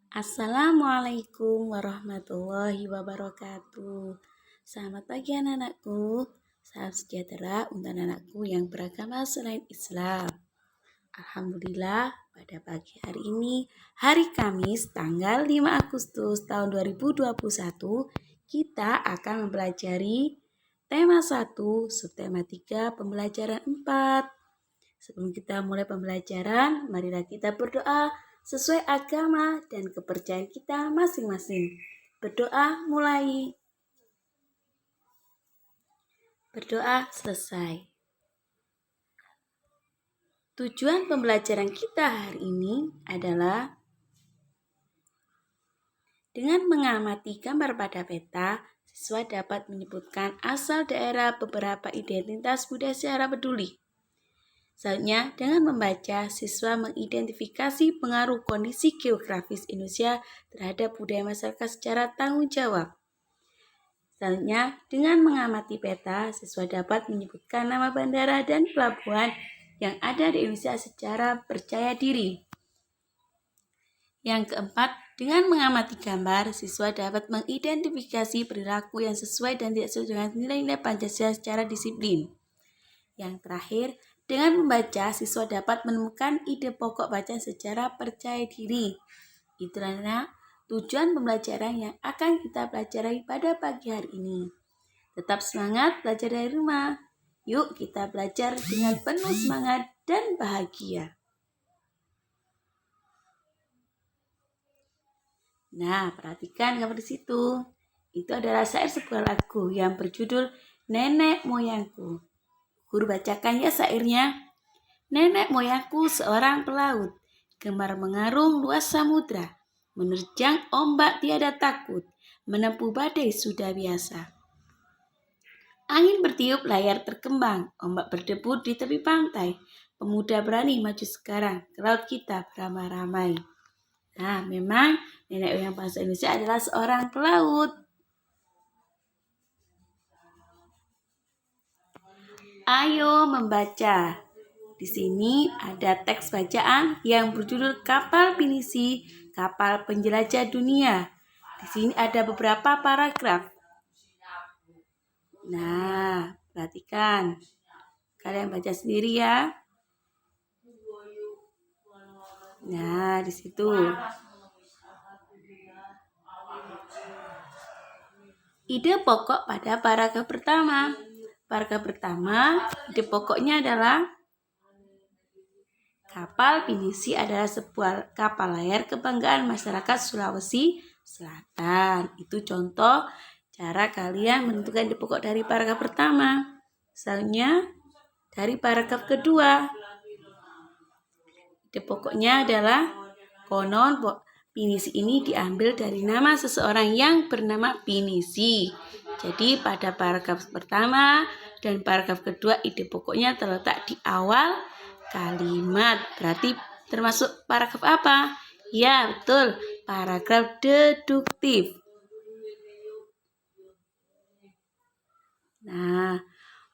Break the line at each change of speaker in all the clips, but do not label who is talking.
Assalamualaikum warahmatullahi wabarakatuh. Selamat pagi anak-anakku. Salam sejahtera untuk anak-anakku yang beragama selain Islam. Alhamdulillah, pada pagi hari ini, hari Kamis tanggal 5 Agustus tahun 2021, kita akan mempelajari tema 1, subtema 3, pembelajaran 4. Sebelum kita mulai pembelajaran, marilah kita berdoa sesuai agama dan kepercayaan kita masing-masing. Berdoa mulai. Berdoa selesai. Tujuan pembelajaran kita hari ini adalah dengan mengamati gambar pada peta, siswa dapat menyebutkan asal daerah beberapa identitas budaya secara peduli. Selanjutnya, dengan membaca, siswa mengidentifikasi pengaruh kondisi geografis Indonesia terhadap budaya masyarakat secara tanggung jawab. Selanjutnya, dengan mengamati peta, siswa dapat menyebutkan nama bandara dan pelabuhan yang ada di Indonesia secara percaya diri. Yang keempat, dengan mengamati gambar, siswa dapat mengidentifikasi perilaku yang sesuai dan tidak sesuai dengan nilai-nilai Pancasila secara disiplin. Yang terakhir, dengan membaca, siswa dapat menemukan ide pokok bacaan secara percaya diri. Itulah tujuan pembelajaran yang akan kita pelajari pada pagi hari ini. Tetap semangat belajar dari rumah. Yuk kita belajar dengan penuh semangat dan bahagia. Nah, perhatikan gambar di situ. Itu adalah syair sebuah lagu yang berjudul Nenek Moyangku. Guru bacakan ya syairnya. Nenek moyangku seorang pelaut, gemar mengarung luas samudra, menerjang ombak tiada takut, menempuh badai sudah biasa. Angin bertiup layar terkembang, ombak berdebur di tepi pantai, pemuda berani maju sekarang, ke laut kita beramai-ramai. Nah, memang nenek moyang bangsa Indonesia adalah seorang pelaut. Ayo membaca. Di sini ada teks bacaan yang berjudul Kapal Pinisi, Kapal Penjelajah Dunia. Di sini ada beberapa paragraf. Nah, perhatikan. Kalian baca sendiri ya. Nah, di situ. Ide pokok pada paragraf pertama. Paragraf pertama, ide pokoknya adalah kapal Pinisi adalah sebuah kapal layar kebanggaan masyarakat Sulawesi Selatan. Itu contoh cara kalian menentukan ide pokok dari paragraf pertama. Selanjutnya, dari paragraf kedua, ide pokoknya adalah konon Pinisi ini diambil dari nama seseorang yang bernama Pinisi. Jadi pada paragraf pertama dan paragraf kedua ide pokoknya terletak di awal kalimat. Berarti termasuk paragraf apa? Ya, betul. Paragraf deduktif. Nah,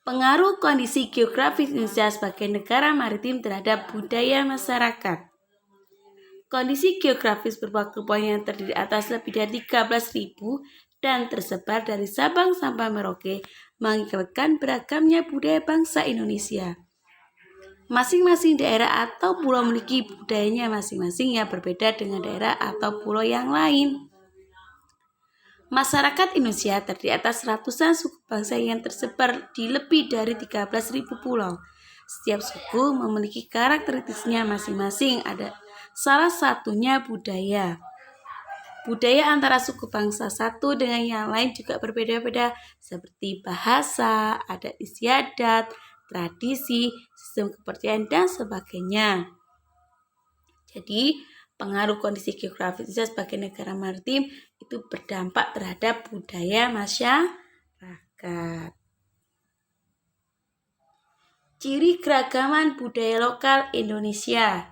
pengaruh kondisi geografis Indonesia sebagai negara maritim terhadap budaya masyarakat. Kondisi geografis berupa kepulauan yang terdiri atas lebih dari 13.000 dan tersebar dari Sabang sampai Merauke mengakibatkan beragamnya budaya bangsa Indonesia. Masing-masing daerah atau pulau memiliki budayanya masing-masing yang berbeda dengan daerah atau pulau yang lain. Masyarakat Indonesia terdiri atas ratusan suku bangsa yang tersebar di lebih dari 13.000 pulau. Setiap suku memiliki karakteristiknya masing-masing. Ada salah satunya budaya. Budaya antara suku bangsa satu dengan yang lain juga berbeda-beda, seperti bahasa, adat istiadat, tradisi, sistem kepercayaan, dan sebagainya. Jadi, pengaruh kondisi geografis Indonesia sebagai negara maritim itu berdampak terhadap budaya masyarakat. Ciri keragaman budaya lokal Indonesia.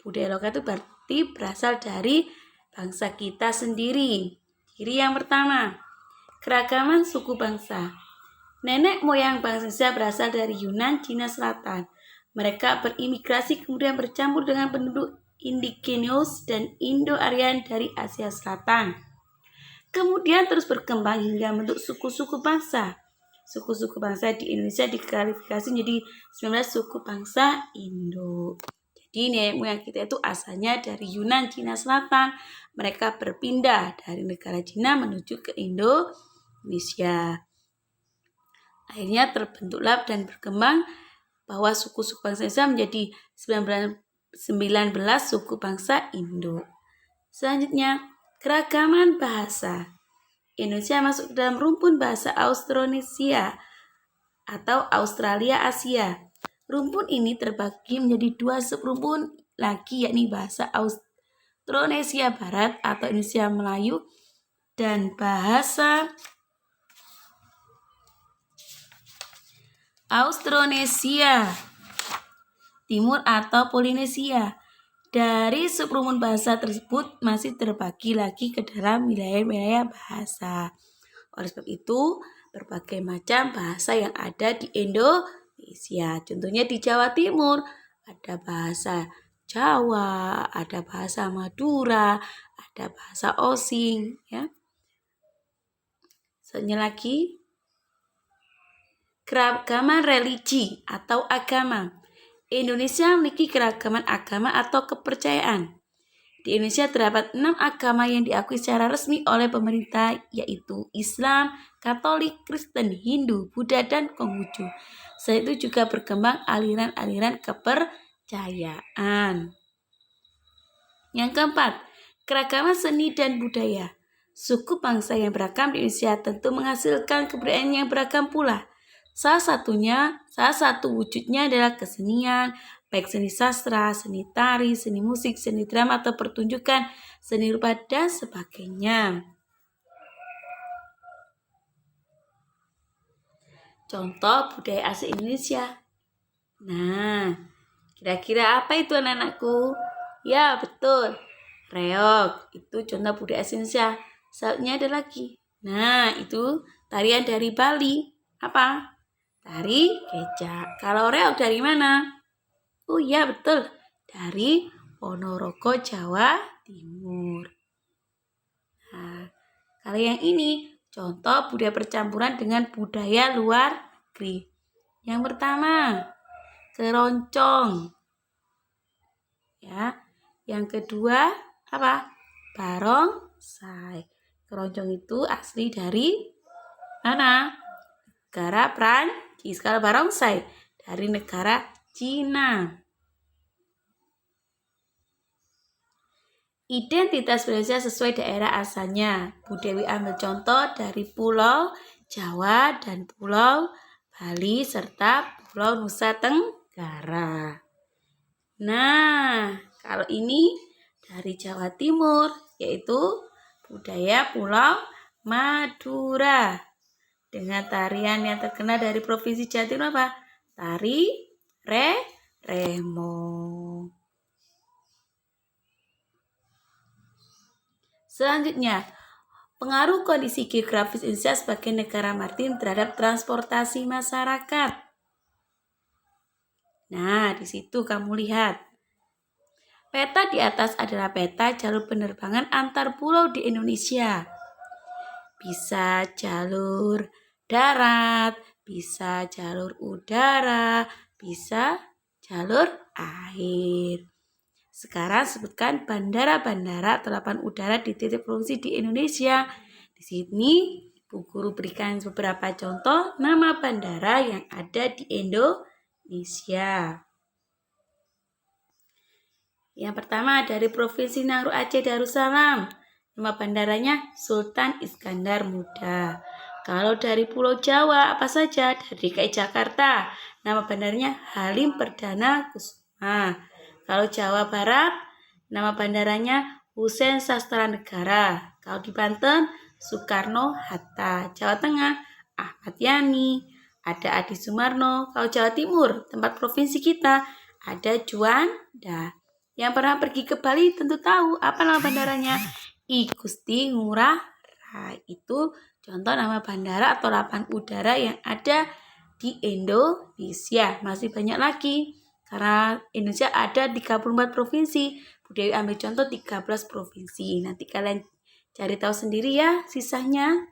Budaya lokal itu berarti berasal dari bangsa kita sendiri. Ciri yang pertama, keragaman suku bangsa. Nenek moyang bangsa Indonesia berasal dari Yunan, Cina Selatan. Mereka berimigrasi kemudian bercampur dengan penduduk indigenous, dan Indo-Aryan dari Asia Selatan. Kemudian terus berkembang hingga bentuk suku-suku bangsa. Suku-suku bangsa di Indonesia diklarifikasi menjadi 19 suku bangsa Indo. Jadi nenek moyang kita itu asalnya dari Yunan, Cina Selatan. Mereka berpindah dari negara Cina menuju ke Indonesia. Akhirnya terbentuklah dan berkembang bahwa suku-suku bangsa Indonesia menjadi 19 suku bangsa Indo. Selanjutnya, keragaman bahasa. Indonesia masuk dalam rumpun bahasa Austronesia atau Australia Asia. Rumpun ini terbagi menjadi 2 subrumpun lagi, yakni bahasa Austronesia Barat atau Indonesia Melayu dan bahasa Austronesia Timur atau Polinesia. Dari subrumpun bahasa tersebut masih terbagi lagi ke dalam wilayah-wilayah bahasa. Oleh sebab itu, berbagai macam bahasa yang ada di Indonesia. Contohnya di Jawa Timur ada bahasa Jawa, ada bahasa Madura, ada bahasa Osing, ya. Selanjutnya lagi, keragaman religi atau agama. Indonesia memiliki keragaman agama atau kepercayaan. Di Indonesia terdapat 6 agama yang diakui secara resmi oleh pemerintah, yaitu Islam, Katolik, Kristen, Hindu, Buddha, dan Konghucu. Selain itu juga berkembang aliran-aliran kepercayaan. Yang keempat, keragaman seni dan budaya. Suku bangsa yang beragam di Indonesia tentu menghasilkan kebudayaan yang beragam pula. Salah satu wujudnya adalah kesenian, baik seni sastra, seni tari, seni musik, seni drama atau pertunjukan, seni rupa, dan sebagainya. Contoh budaya asli Indonesia. Nah, kira-kira apa itu anak-anakku? Ya, betul. Reog, itu contoh budaya asli Indonesia. Selanjutnya ada lagi. Nah, itu tarian dari Bali. Apa? Tari kecak. Kalau reog dari mana? Oh iya, betul. Dari Ponorogo, Jawa Timur. Nah, kalau yang ini contoh budaya percampuran dengan budaya luar negeri. Yang pertama, keroncong. Ya. Yang kedua, apa? Barongsai. Keroncong itu asli dari mana? Negara Prancis. Kalau barongsai dari negara Cina. Identitas Indonesia sesuai daerah asalnya. Bu Dewi ambil contoh dari Pulau Jawa dan Pulau Bali serta Pulau Nusa Tenggara. Nah, kalau ini dari Jawa Timur, yaitu budaya Pulau Madura. Dengan tarian yang terkenal dari Provinsi Jawa Timur apa? Tari Remo. Selanjutnya, pengaruh kondisi geografis Indonesia sebagai negara maritim terhadap transportasi masyarakat. Nah, di situ kamu lihat. Peta di atas adalah peta jalur penerbangan antar pulau di Indonesia. Bisa jalur darat, bisa jalur udara, bisa jalur air. Sekarang sebutkan bandara-bandara atau lapangan udara di titik provinsi di Indonesia. Di sini Bu Guru berikan beberapa contoh nama bandara yang ada di Indonesia. Yang pertama dari Provinsi Nangro Aceh Darussalam. Nama bandaranya Sultan Iskandar Muda. Kalau dari Pulau Jawa apa saja? Dari DKI Jakarta. Nama bandaranya Halim Perdana Kusuma. Kalau Jawa Barat, nama bandaranya Husein Sastra Negara. Kalau di Banten, Soekarno Hatta. Jawa Tengah, Ahmad Yani. Ada Adi Sumarno. Kalau Jawa Timur, tempat provinsi kita, ada Juanda. Yang pernah pergi ke Bali tentu tahu apa nama bandaranya. I Gusti Ngurah Rai. Itu contoh nama bandara atau lapangan udara yang ada di Indonesia. Masih banyak lagi. Karena Indonesia ada 34 provinsi. Bu Dewi ambil contoh 13 provinsi. Nanti kalian cari tahu sendiri ya sisanya.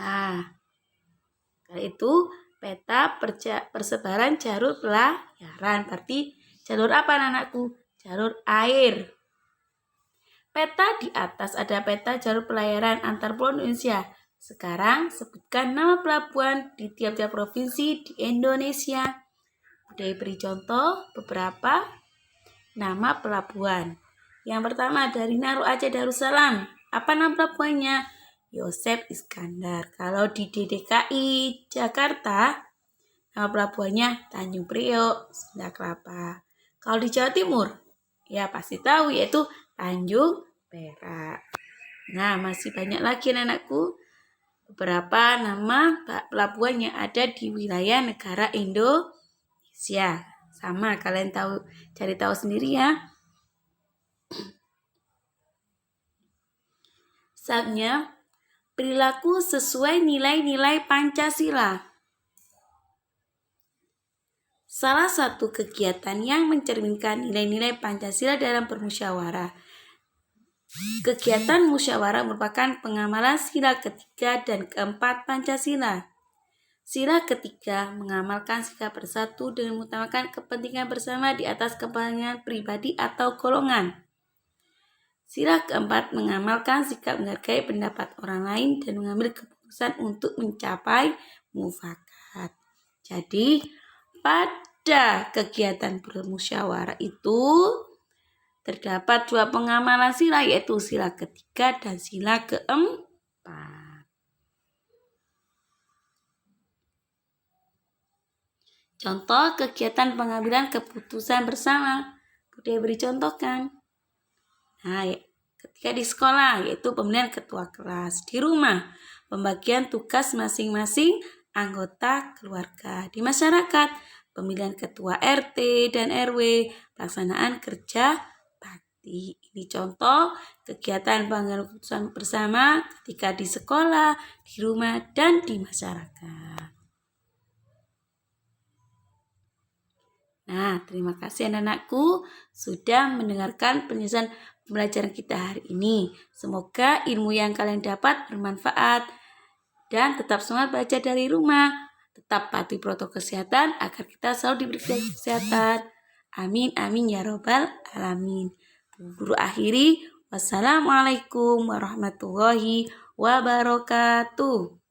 Nah, kali itu peta persebaran jalur pelayaran. Berarti jalur apa anak-anakku? Jalur air. Peta di atas ada peta jalur pelayaran antar pulau Indonesia. Sekarang sebutkan nama pelabuhan di tiap-tiap provinsi di Indonesia. Udah beri contoh beberapa nama pelabuhan. Yang pertama dari Naru Aceh Darussalam. Apa nama pelabuhannya? Yosef Iskandar. Kalau di DKI Jakarta, nama pelabuhannya Tanjung Priok, Sunda Kelapa. Kalau di Jawa Timur, ya pasti tahu yaitu Tanjung Perak. Nah, masih banyak lagi anakku beberapa nama pelabuhan yang ada di wilayah negara Indonesia. Sama, kalian cari tahu sendiri ya. Saatnya perilaku sesuai nilai-nilai Pancasila. Salah satu kegiatan yang mencerminkan nilai-nilai Pancasila dalam bermusyawarah. Kegiatan musyawarah merupakan pengamalan sila ketiga dan keempat Pancasila. Sila ketiga mengamalkan sikap bersatu dengan mengutamakan kepentingan bersama di atas kepentingan pribadi atau golongan. Sila keempat mengamalkan sikap menghargai pendapat orang lain dan mengambil keputusan untuk mencapai mufakat. Jadi, pada kegiatan bermusyawarah itu terdapat dua pengamalan sila, yaitu sila ketiga dan sila keempat. Contoh kegiatan pengambilan keputusan bersama. Budaya beri contoh kan? Nah, ketika di sekolah, yaitu pemilihan ketua kelas. Di rumah, pembagian tugas masing-masing anggota keluarga. Di masyarakat, pemilihan ketua RT dan RW, pelaksanaan kerja bakti. Ini contoh kegiatan pengambilan keputusan bersama ketika di sekolah, di rumah, dan di masyarakat. Nah, terima kasih anak-anakku sudah mendengarkan penjelasan pembelajaran kita hari ini. Semoga ilmu yang kalian dapat bermanfaat dan tetap semangat belajar dari rumah. Tetap patuhi protokol kesehatan agar kita selalu diberi kesehatan. Amin, amin ya robbal alamin. Guru akhiri, wassalamualaikum warahmatullahi wabarakatuh.